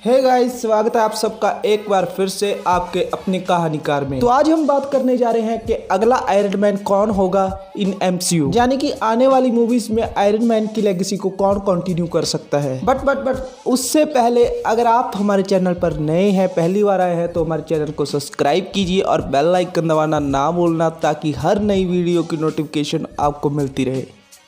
Hey guys, स्वागत है आप सबका एक बार फिर से आपके अपनी कहानीकार में। तो आज हम बात करने जा रहे हैं कि अगला आयरन मैन कौन होगा इन एमसीयू, यानी कि आने वाली मूवीज में आयरन मैन की लेगेसी को कौन कंटिन्यू कर सकता है। बट उससे पहले अगर आप हमारे चैनल पर नए हैं, पहली बार आए हैं, तो हमारे चैनल को सब्सक्राइब कीजिए और बेल आइकन दबाना ना भूलना, ताकि हर नई वीडियो की नोटिफिकेशन आपको मिलती रहे।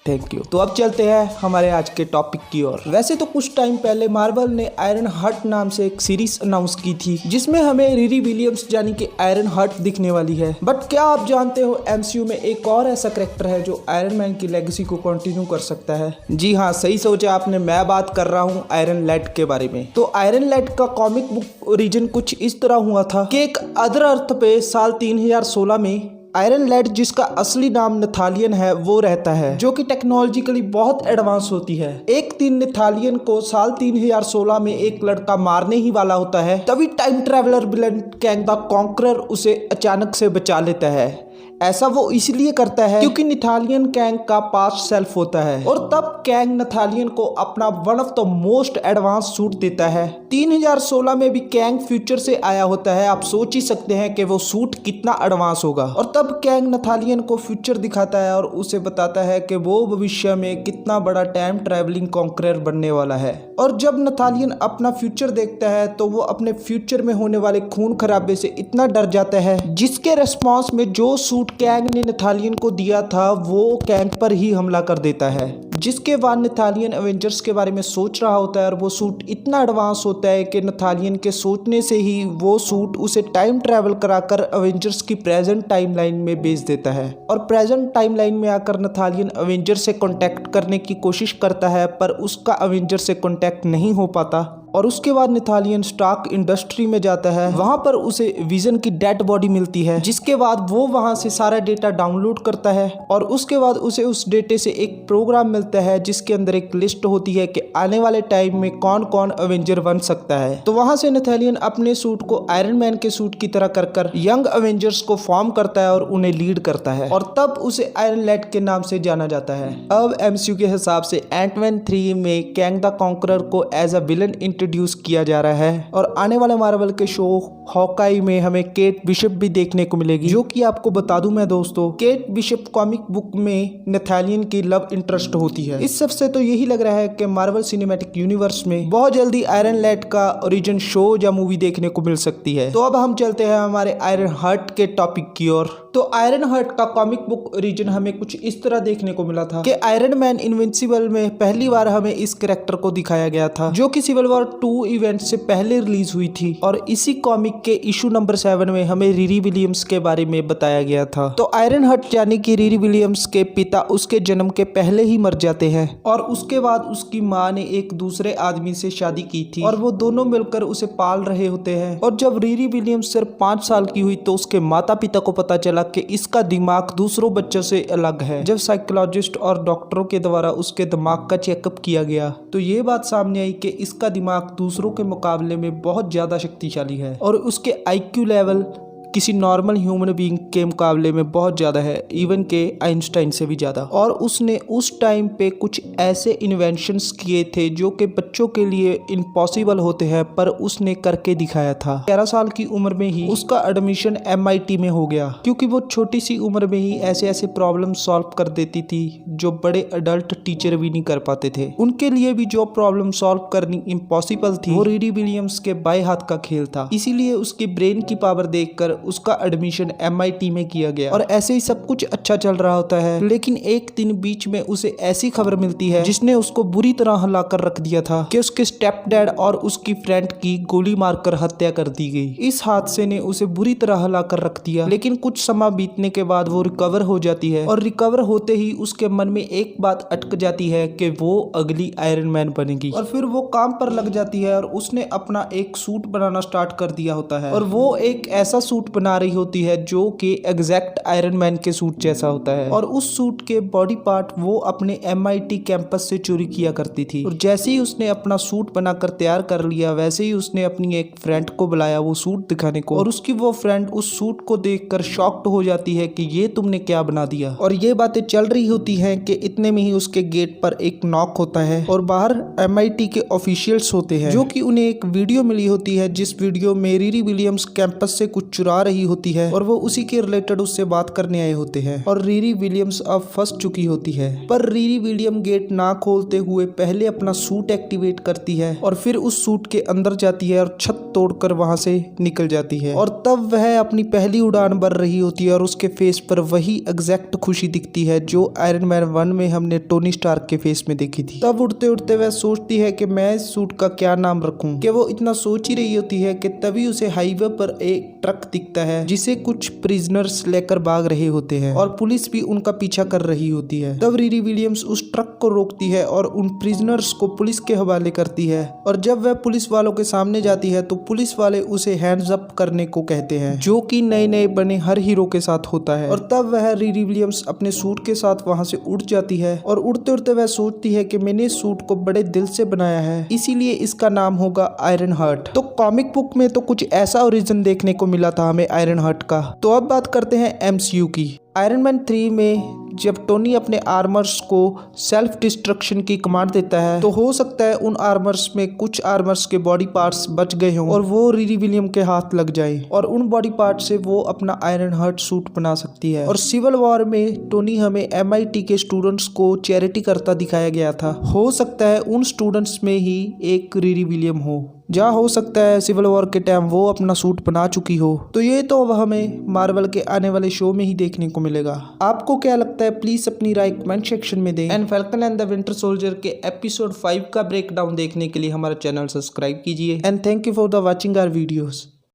Thank you. तो अब चलते हैं हमारे आज के टॉपिक की ओर। वैसे तो कुछ टाइम पहले मार्वल ने आयरन हर्ट नाम से एक सीरीज अनाउंस की थी, जिसमें हमें रिरी विलियम्स यानी कि आयरन हर्ट दिखने वाली है। बट क्या आप जानते हो एमसीयू में एक और ऐसा कैरेक्टर है जो आयरन मैन की लेगेसी को कंटिन्यू कर सकता है? जी हाँ, सही सोचा आपने, मैं बात कर रहा हूँ आयरन लैड के बारे में। तो आयरन लैड का कॉमिक बुक ओरिजिन कुछ इस तरह हुआ था कि एक अदर अर्थ पे साल 3016 में आयरन लैड, जिसका असली नाम नथालियन है, वो रहता है, जो कि टेक्नोलॉजिकली बहुत एडवांस होती है। एक दिन नथालियन को साल 3016 में एक लड़का मारने ही वाला होता है, तभी time traveller villain Kang the conqueror उसे अचानक से बचा लेता है। ऐसा वो इसलिए करता है क्योंकि नथालियन कैंग का पास्ट सेल्फ होता है, और तब कैंग नथालियन को अपना one of the most advance suit देता है। 3016 में भी कैंग फ्यूचर से आया होता है। आप सोच ही सकते हैं कि वो सूट कितना एडवांस होगा। और तब कैंग नथालियन को फ्यूचर दिखाता है और उसे बताता है कि वो भविष्य में कितना बड़ा टाइम ट्रैवलिंग कॉन्करर बनने वाला है। और जब नथालियन अपना फ्यूचर देखता है तो वो अपने फ्यूचर में होने वाले खून खराबे से इतना डर जाता है, जिसके रिस्पॉन्स में जो सूट कैंग ने नथालियन को दिया था वो कैंग पर ही हमला कर देता है। जिसके बाद नथालियन एवेंजर्स के बारे में सोच रहा होता है, और वो सूट इतना एडवांस होता है कि नथालियन के सोचने से ही वो सूट उसे टाइम ट्रैवल कराकर एवेंजर्स की प्रेजेंट टाइमलाइन में भेज देता है। और प्रेजेंट टाइमलाइन में आकर नथालियन एवेंजर से कांटेक्ट करने की कोशिश करता है, पर उसका एवेंजर से कांटेक्ट नहीं हो पाता। और उसके बाद नथालियन स्टार्क इंडस्ट्री में जाता है। वहां पर उसे विजन की डेड बॉडी मिलती है, जिसके बाद वो वहां से सारा डेटा डाउनलोड करता है। और उसके बाद उसे उस डेटे से एक प्रोग्राम मिलता है, जिसके अंदर एक लिस्ट होती है कि आने वाले टाइम में कौन कौन एवेंजर बन सकता है। तो वहां से नथालियन अपने सूट को आयरन मैन के सूट की तरह कर यंग एवेंजर्स को फॉर्म करता है और उन्हें लीड करता है, और तब उसे आयरन लैड के नाम से जाना जाता है। अब एमसीयू के हिसाब से एंटमैन 3 में कैंग द कॉन्करर को एज अ विलन इंट्रोड्यूस किया जा रहा है। और आने वाले मार्वल के शो हॉकाई में हमें केट बिशप भी देखने को मिलेगी, जो कि आपको बता दूं मैं दोस्तों, केट बिशप कॉमिक बुक में नथालियन की लव इंटरेस्ट होती है। इस सब से तो यही लग रहा है कि मार्वल सिनेमैटिक यूनिवर्स में बहुत जल्दी आयरन लैड का ओरिजिन शो या मूवी देखने को मिल सकती है। तो अब हम चलते हैं हमारे आयरन हर्ट के टॉपिक की ओर। तो आयरन हर्ट का कॉमिक बुक ओरिजिन हमें कुछ इस तरह देखने को मिला था कि आयरन मैन इनविंसिबल में पहली बार हमें इस कैरेक्टर को दिखाया गया था, जो कि सिविल वॉर 2 इवेंट से पहले रिलीज हुई थी। और इसी कॉमिक के इशू नंबर 7 में हमें रिरी विलियम्स के बारे में बताया गया था। तो आयरन हर्ट यानी कि रिरी विलियम्स के पिता उसके जन्म के पहले ही मर जाते हैं, और उसके बाद उसकी माँ ने एक दूसरे आदमी से शादी की थी, और वो दोनों मिलकर उसे पाल रहे होते हैं। और जब रिरी विलियम्स सिर्फ 5 साल की हुई तो उसके माता पिता को पता चला कि इसका दिमाग दूसरों बच्चों से अलग है। जब साइकोलॉजिस्ट और डॉक्टरों के द्वारा उसके दिमाग का चेकअप किया गया तो ये बात सामने आई कि इसका दिमाग दूसरों के मुकाबले में बहुत ज्यादा शक्तिशाली है, और उसके आईक्यू लेवल किसी नॉर्मल ह्यूमन बीइंग के मुकाबले में बहुत ज़्यादा है, इवन के आइंस्टाइन से भी ज़्यादा। और उसने उस टाइम पे कुछ ऐसे इन्वेंशंस किए थे जो कि बच्चों के लिए इम्पॉसिबल होते हैं, पर उसने करके दिखाया था। 11 साल की उम्र में ही उसका एडमिशन MIT में हो गया, क्योंकि वो छोटी सी उम्र में ही ऐसे ऐसे प्रॉब्लम सॉल्व कर देती थी जो बड़े अडल्ट टीचर भी नहीं कर पाते थे। उनके लिए भी जो प्रॉब्लम सॉल्व करनी इम्पॉसिबल थी, वो रिरी विलियम्स के बाएं हाथ का खेल था। इसीलिए उसकी ब्रेन की पावर देखकर उसका एडमिशन MIT में किया गया, और ऐसे ही सब कुछ अच्छा चल रहा होता है। लेकिन एक दिन बीच में उसे ऐसी खबर मिलती है जिसने उसको बुरी तरह हिला कर रख दिया था कि उसके स्टेप डैड और उसकी फ्रेंड की गोली मारकर हत्या कर दी गई। इस हादसे ने उसे बुरी तरह हिला कर रख दिया, लेकिन कुछ समय बीतने के बाद वो रिकवर हो जाती है, और रिकवर होते ही उसके मन में एक बात अटक जाती है कि वो अगली आयरन मैन बनेगी। और फिर वो काम पर लग जाती है, और उसने अपना एक सूट बनाना स्टार्ट कर दिया होता है, और वो एक ऐसा सूट बना रही होती है जो कि एग्जैक्ट आयरन मैन के सूट जैसा होता है और उस सूट के बॉडी पार्ट वो अपने MIT कैंपस से चोरी किया करती थी। और जैसे ही उसने अपना सूट बनाकर तैयार कर लिया वैसे ही उसने अपनी एक फ्रेंड को बुलाया वो सूट दिखाने को, और उसकी वो फ्रेंड उस सूट को देखकर शॉक्ड हो जाती है कि ये तुमने क्या बना दिया। और ये बातें चल रही होती हैं कि इतने में ही उसके गेट पर एक नॉक होता है और बाहर MIT के ऑफिशियल्स होते हैं जो कि उन्हें एक वीडियो मिली होती है जिस वीडियो में रीरी विलियम्स कैंपस से कुछ चुरा रही होती है और वो उसी के रिलेटेड उससे बात करने आए होते हैं। और रीरी विलियम्स अब फंस चुकी होती है, पर रीरी विलियम गेट ना खोलते हुए पहले अपना सूट एक्टिवेट करती है और फिर उस सूट के अंदर जाती है और छत तोड़कर वहां से निकल जाती है। और तब वह अपनी पहली उड़ान भर रही होती है और उसके फेस पर वही एग्जैक्ट खुशी दिखती है जो आयरन मैन 1 में हमने टोनी स्टार्क के फेस में देखी थी। तब उड़ते उड़ते वह सोचती है कि मैं इस सूट का क्या नाम रखूं। कि वो इतना सोच ही रही होती है कि तभी उसे हाईवे पर एक ट्रक दिखता है जिसे कुछ प्रिजनर्स लेकर भाग रहे होते हैं और पुलिस भी उनका पीछा कर रही होती है। तब रीरी विलियम्स उस ट्रक को रोकती है और उन प्रिजनर्स को पुलिस के हवाले करती है। और जब वह पुलिस वालों के सामने जाती है तो पुलिस वाले उसे हैंड्स अप करने को कहते हैं जो कि नए नए बने हर हीरो के साथ होता है। और तब वह रीरी विलियम्स अपने सूट के साथ वहां से उड़ जाती है और उड़ते उड़ते वह सोचती है कि मैंने इस सूट को बड़े दिल से बनाया है इसीलिए इसका नाम होगा आयरन हार्ट। तो कॉमिक बुक में तो कुछ ऐसा ओरिजिन देखने को मिला था हमें आयरन हार्ट का। तो अब बात करते हैं MCU की। आयरन मैन 3 में जब टोनी अपने आर्मर्स को सेल्फ डिस्ट्रक्शन की कमांड देता है तो हो सकता है उन आर्मर्स में कुछ आर्मर्स के बॉडी पार्ट्स बच गए हों और वो रीरी विलियम के हाथ लग जाए और उन बॉडी पार्ट से वो अपना आयरन हार्ट सूट बना सकती है। और सिविल वॉर में टोनी हमें MIT के स्टूडेंट्स को चैरिटी करता दिखाया गया था, हो सकता है उन स्टूडेंट्स में ही एक रीरी विलियम हो, जहाँ हो सकता है सिविल वॉर के टाइम वो अपना सूट बना चुकी हो। तो ये तो अब हमें मार्वल के आने वाले शो में ही देखने को मिलेगा। आपको क्या लगता है प्लीज अपनी राय कमेंट सेक्शन में दें। And Falcon and the Winter Soldier के एपिसोड 5 का ब्रेकडाउन देखने के लिए हमारा चैनल सब्सक्राइब कीजिए। And thank you for the watching our videos.